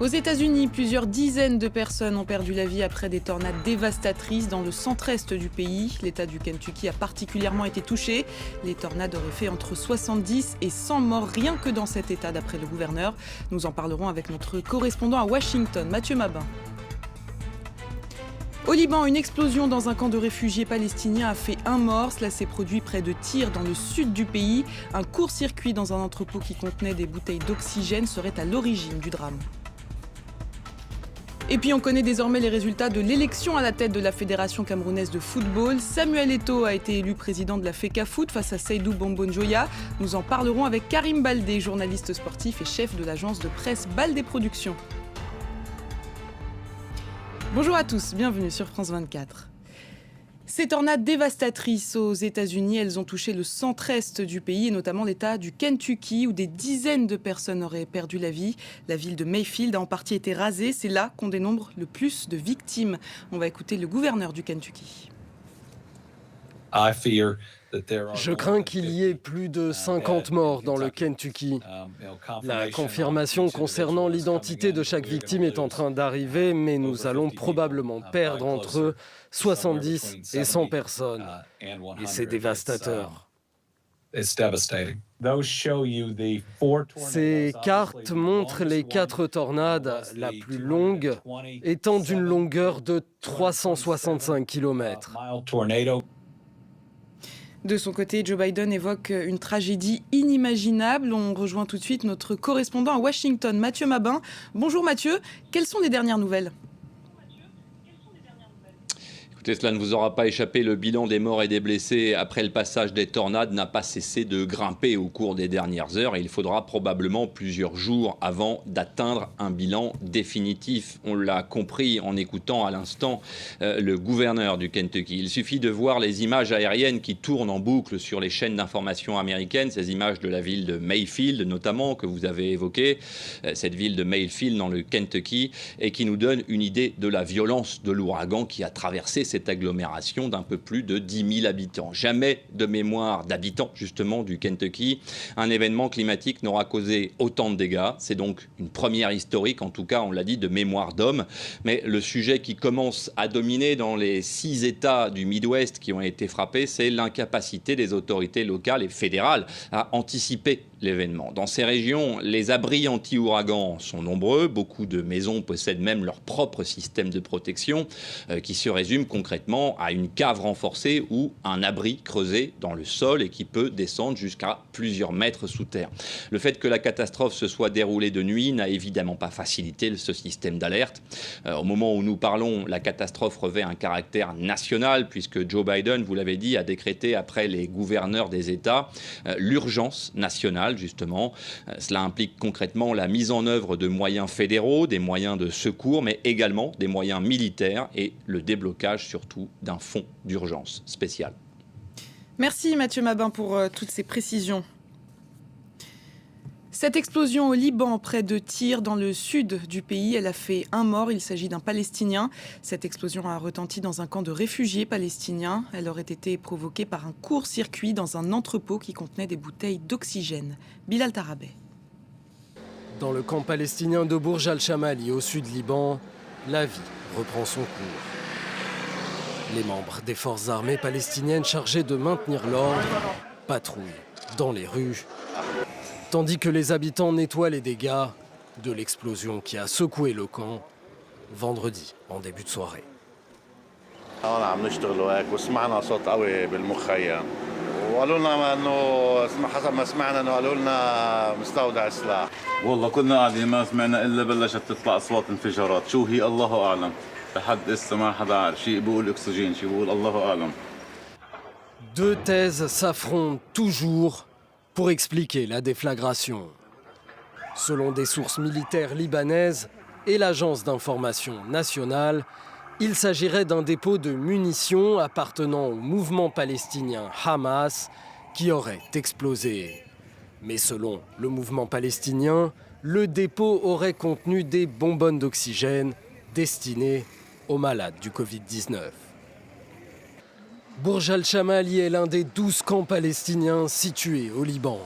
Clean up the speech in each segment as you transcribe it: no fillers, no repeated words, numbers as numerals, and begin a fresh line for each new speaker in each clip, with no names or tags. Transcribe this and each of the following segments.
Aux États-Unis, plusieurs dizaines de personnes ont perdu la vie après des tornades dévastatrices dans le centre-est du pays. L'État du Kentucky a particulièrement été touché. Les tornades auraient fait entre 70 et 100 morts rien que dans cet État, d'après le gouverneur. Nous en parlerons avec notre correspondant à Washington, Mathieu Mabin. Au Liban, une explosion dans un camp de réfugiés palestiniens a fait un mort. Cela s'est produit près de Tyr, dans le sud du pays. Un court-circuit dans un entrepôt qui contenait des bouteilles d'oxygène serait à l'origine du drame. Et puis on connaît désormais les résultats de l'élection à la tête de la Fédération camerounaise de football. Samuel Eto'o a été élu président de la FECAFOOT face à Seydou Bombon-Joya. Nous en parlerons avec Karim Baldé, journaliste sportif et chef de l'agence de presse Baldé Productions. Bonjour à tous, bienvenue sur France 24. Ces tornades dévastatrices aux États-Unis, elles ont touché le centre-est du pays et notamment l'État du Kentucky où des dizaines de personnes auraient perdu la vie. La ville de Mayfield a en partie été rasée, c'est là qu'on dénombre le plus de victimes. On va écouter le gouverneur du Kentucky.
Je crains qu'il y ait plus de 50 morts dans le Kentucky. La confirmation concernant l'identité de chaque victime est en train d'arriver, mais nous allons probablement perdre entre 70 et 100 personnes. Et c'est dévastateur. Ces cartes montrent les 4 tornades, la plus longue étant d'une longueur de 365 km.
De son côté, Joe Biden évoque une tragédie inimaginable. On rejoint tout de suite notre correspondant à Washington, Mathieu Mabin. Bonjour Mathieu, quelles sont les dernières nouvelles ?
Écoutez, cela ne vous aura pas échappé, le bilan des morts et des blessés après le passage des tornades n'a pas cessé de grimper au cours des dernières heures et il faudra probablement plusieurs jours avant d'atteindre un bilan définitif. On l'a compris en écoutant à l'instant le gouverneur du Kentucky. Il suffit de voir les images aériennes qui tournent en boucle sur les chaînes d'information américaines, ces images de la ville de Mayfield notamment que vous avez évoquées, cette ville de Mayfield dans le Kentucky et qui nous donne une idée de la violence de l'ouragan qui a traversé cette agglomération d'un peu plus de 10 000 habitants. Jamais de mémoire d'habitants, justement, du Kentucky. Un événement climatique n'aura causé autant de dégâts. C'est donc une première historique, en tout cas, on l'a dit, de mémoire d'homme. Mais le sujet qui commence à dominer dans les 6 États du Midwest qui ont été frappés, c'est l'incapacité des autorités locales et fédérales à anticiper l'événement. Dans ces régions, les abris anti-ouragans sont nombreux. Beaucoup de maisons possèdent même leur propre système de protection qui se résume concrètement à une cave renforcée ou un abri creusé dans le sol et qui peut descendre jusqu'à plusieurs mètres sous terre. Le fait que la catastrophe se soit déroulée de nuit n'a évidemment pas facilité ce système d'alerte. Au moment où nous parlons, la catastrophe revêt un caractère national puisque Joe Biden, vous l'avez dit, a décrété après les gouverneurs des États l'urgence nationale justement. Cela implique concrètement la mise en œuvre de moyens fédéraux, des moyens de secours, mais également des moyens militaires et le déblocage surtout d'un fonds d'urgence spécial.
Merci Mathieu Mabin pour toutes ces précisions. Cette explosion au Liban, près de Tyr, dans le sud du pays, elle a fait un mort. Il s'agit d'un Palestinien. Cette explosion a retenti dans un camp de réfugiés palestiniens. Elle aurait été provoquée par un court-circuit dans un entrepôt qui contenait des bouteilles d'oxygène. Bilal Tarabé.
Dans le camp palestinien de Bourj al-Chamali, au sud Liban, la vie reprend son cours. Les membres des forces armées palestiniennes chargées de maintenir l'ordre patrouillent dans les rues, tandis que les habitants nettoient les dégâts de l'explosion qui a secoué le camp vendredi en début de soirée. Deux thèses s'affrontent toujours pour expliquer la déflagration. Selon des sources militaires libanaises et l'agence d'information nationale, il s'agirait d'un dépôt de munitions appartenant au mouvement palestinien Hamas qui aurait explosé. Mais selon le mouvement palestinien, le dépôt aurait contenu des bonbonnes d'oxygène destinées aux malades du Covid-19. Bourj al-Chamali est l'un des 12 camps palestiniens situés au Liban.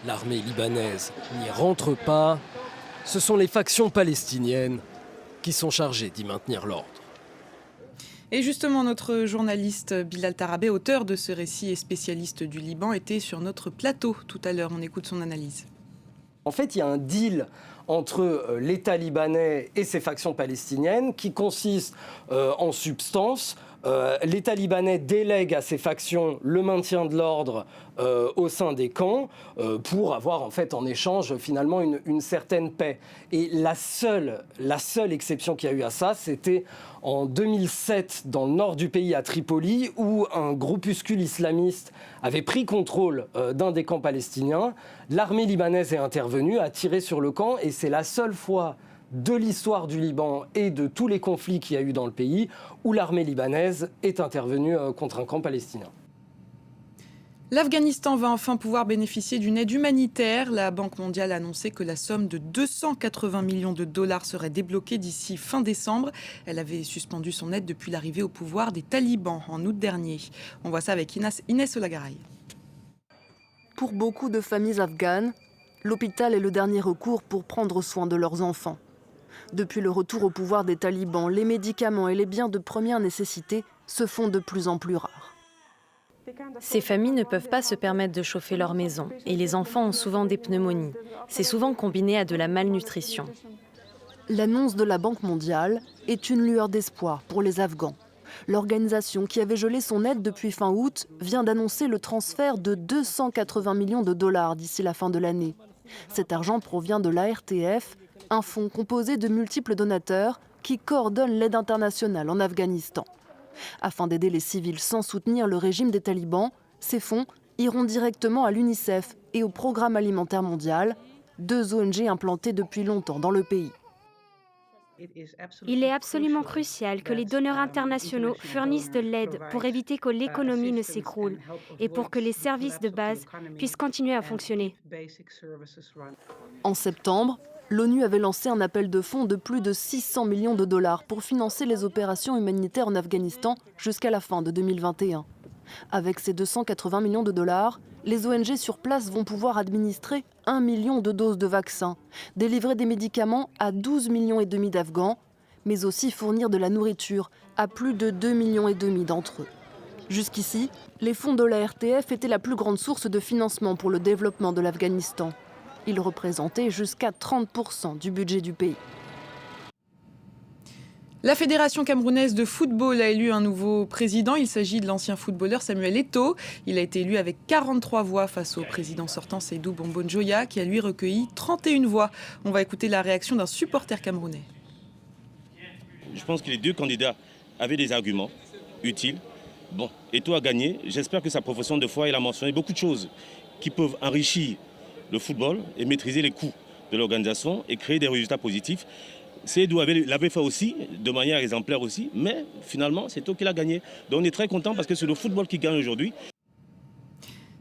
L'armée libanaise n'y rentre pas. Ce sont les factions palestiniennes qui sont chargées d'y maintenir l'ordre.
Et justement, notre journaliste Bilal Tarabé, auteur de ce récit et spécialiste du Liban, était sur notre plateau tout à l'heure. On écoute son analyse.
En fait, il y a un deal entre l'État libanais et ses factions palestiniennes qui consiste en substance. L'État libanais délègue à ses factions le maintien de l'ordre au sein des camps pour avoir en fait en échange finalement une certaine paix. Et la seule exception qu'il y a eu à ça, c'était en 2007 dans le nord du pays à Tripoli où un groupuscule islamiste avait pris contrôle d'un des camps palestiniens. L'armée libanaise est intervenue, a tiré sur le camp et c'est la seule fois de l'histoire du Liban et de tous les conflits qu'il y a eu dans le pays où l'armée libanaise est intervenue contre un camp palestinien.
L'Afghanistan va enfin pouvoir bénéficier d'une aide humanitaire. La Banque mondiale a annoncé que la somme de 280 millions de dollars serait débloquée d'ici fin décembre. Elle avait suspendu son aide depuis l'arrivée au pouvoir des talibans en août dernier. On voit ça avec Inès Olagaray.
Pour beaucoup de familles afghanes, l'hôpital est le dernier recours pour prendre soin de leurs enfants. Depuis le retour au pouvoir des talibans, les médicaments et les biens de première nécessité se font de plus en plus rares.
Ces familles ne peuvent pas se permettre de chauffer leur maison et les enfants ont souvent des pneumonies. C'est souvent combiné à de la malnutrition.
L'annonce de la Banque mondiale est une lueur d'espoir pour les Afghans. L'organisation qui avait gelé son aide depuis fin août vient d'annoncer le transfert de 280 millions de dollars d'ici la fin de l'année. Cet argent provient de l'ARTF, un fonds composé de multiples donateurs qui coordonnent l'aide internationale en Afghanistan. Afin d'aider les civils sans soutenir le régime des talibans, ces fonds iront directement à l'UNICEF et au Programme alimentaire mondial, deux ONG implantées depuis longtemps dans le pays.
Il est absolument crucial que les donneurs internationaux fournissent de l'aide pour éviter que l'économie ne s'écroule et pour que les services de base puissent continuer à fonctionner.
En septembre, l'ONU avait lancé un appel de fonds de plus de 600 millions de dollars pour financer les opérations humanitaires en Afghanistan jusqu'à la fin de 2021. Avec ces 280 millions de dollars, les ONG sur place vont pouvoir administrer 1 million de doses de vaccins, délivrer des médicaments à 12 millions et demi d'Afghans, mais aussi fournir de la nourriture à plus de 2 millions et demi d'entre eux. Jusqu'ici, les fonds de la RTF étaient la plus grande source de financement pour le développement de l'Afghanistan. Ils représentaient jusqu'à 30% du budget du pays.
La Fédération camerounaise de football a élu un nouveau président. Il s'agit de l'ancien footballeur Samuel Eto'o. Il a été élu avec 43 voix face au président sortant Seydou Bombo Njoya qui a lui recueilli 31 voix. On va écouter la réaction d'un supporter camerounais.
Je pense que les deux candidats avaient des arguments utiles. Bon, Eto'o a gagné. J'espère que sa profession de foi, il a mentionné beaucoup de choses qui peuvent enrichir le football et maîtriser les coûts de l'organisation et créer des résultats positifs. Seydou l'avait fait aussi, de manière exemplaire aussi, mais finalement, c'est Eto'o qui l'a gagné. Donc on est très content parce que c'est le football qui gagne aujourd'hui.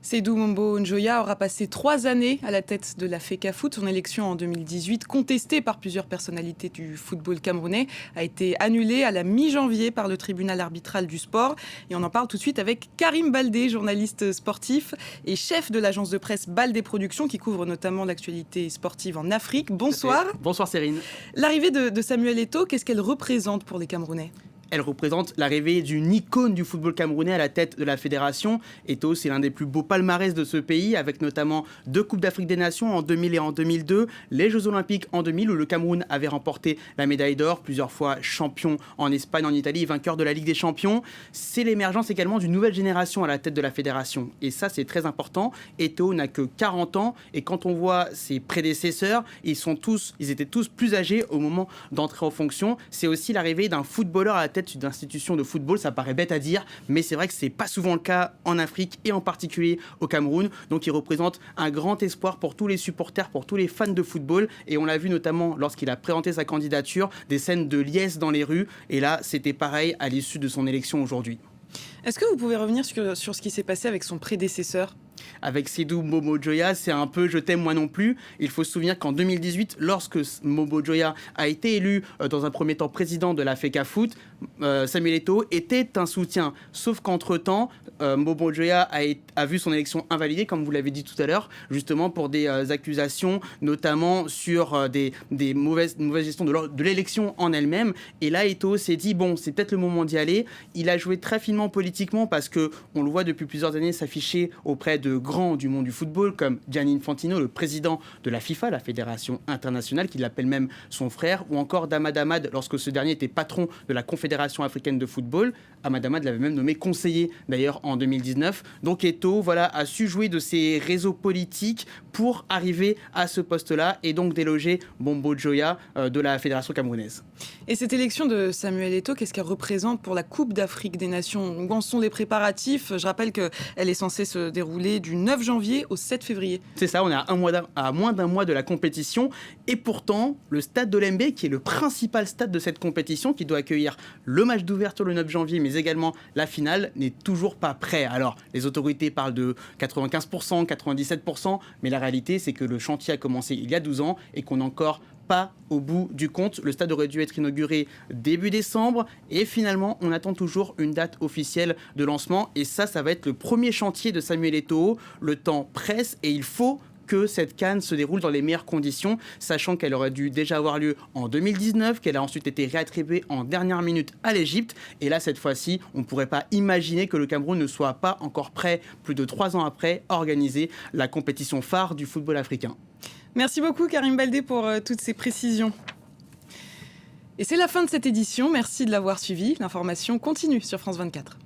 Seydou Bombo Njoya aura passé 3 années à la tête de la FECAFOOT. Son élection en 2018, contestée par plusieurs personnalités du football camerounais, a été annulée à la mi-janvier par le tribunal arbitral du sport. Et on en parle tout de suite avec Karim Baldé, journaliste sportif et chef de l'agence de presse Baldé Productions, qui couvre notamment l'actualité sportive en Afrique. Bonsoir.
Bonsoir Cérine.
L'arrivée de Samuel Eto'o, qu'est-ce qu'elle représente pour les Camerounais ?
Elle représente l'arrivée d'une icône du football camerounais à la tête de la fédération. Eto'o, c'est l'un des plus beaux palmarès de ce pays, avec notamment 2 Coupes d'Afrique des Nations en 2000 et en 2002, les Jeux Olympiques en 2000 où le Cameroun avait remporté la médaille d'or, plusieurs fois champion en Espagne, en Italie, vainqueur de la Ligue des Champions. C'est l'émergence également d'une nouvelle génération à la tête de la fédération. Et ça, c'est très important. Eto'o n'a que 40 ans et quand on voit ses prédécesseurs, ils étaient tous plus âgés au moment d'entrer en fonction. C'est aussi l'arrivée d'un footballeur à la tête d'institution de football, ça paraît bête à dire, mais c'est vrai que c'est pas souvent le cas en Afrique et en particulier au Cameroun. Donc il représente un grand espoir pour tous les supporters, pour tous les fans de football. Et on l'a vu notamment lorsqu'il a présenté sa candidature, des scènes de liesse dans les rues. Et là, c'était pareil à l'issue de son élection aujourd'hui.
Est-ce que vous pouvez revenir sur ce qui s'est passé avec son prédécesseur ?
Avec Seydou Bombo Njoya, c'est un peu je t'aime moi non plus. Il faut se souvenir qu'en 2018, lorsque Bombo Njoya a été élu dans un premier temps président de la FECAFOOT, Samuel Eto'o était un soutien. Sauf qu'entre-temps, Bobo Dioya a vu son élection invalidée, comme vous l'avez dit tout à l'heure, justement pour des accusations, notamment sur des mauvaises gestions de l'élection en elle-même. Et là, Eto'o s'est dit, bon, c'est peut-être le moment d'y aller. Il a joué très finement politiquement parce qu'on le voit depuis plusieurs années s'afficher auprès de grands du monde du football, comme Gianni Infantino, le président de la FIFA, la Fédération internationale, qui l'appelle même son frère, ou encore d'Ahmad Ahmad, lorsque ce dernier était patron de la Confédération africaine de football. Ahmad Ahmad l'avait même nommé conseiller, d'ailleurs, en 2019. Donc Eto'o, a su jouer de ses réseaux politiques pour arriver à ce poste-là et donc déloger Bobo Dioya de la Fédération camerounaise.
Et cette élection de Samuel Eto'o, qu'est-ce qu'elle représente pour la Coupe d'Afrique des Nations? Où en sont les préparatifs? Je rappelle qu'elle est censée se dérouler du 9 janvier au 7 février.
C'est ça, on est à moins d'un mois de la compétition. Et pourtant, le stade d'Olembe, qui est le principal stade de cette compétition, qui doit accueillir le match d'ouverture le 9 janvier, mais également la finale, n'est toujours pas prêt. Alors, les autorités parlent de 95%, 97%, mais la réalité, c'est que le chantier a commencé il y a 12 ans et qu'on n'a encore pas au bout du compte. Le stade aurait dû être inauguré début décembre et finalement, on attend toujours une date officielle de lancement. Et ça va être le premier chantier de Samuel Eto'o. Le temps presse et il faut que cette CAN se déroule dans les meilleures conditions, sachant qu'elle aurait dû déjà avoir lieu en 2019, qu'elle a ensuite été réattribuée en dernière minute à l'Égypte. Et là, cette fois-ci, on ne pourrait pas imaginer que le Cameroun ne soit pas encore prêt, plus de 3 ans après, à organiser la compétition phare du football africain.
Merci beaucoup Karim Baldé pour toutes ces précisions. Et c'est la fin de cette édition. Merci de l'avoir suivi. L'information continue sur France 24.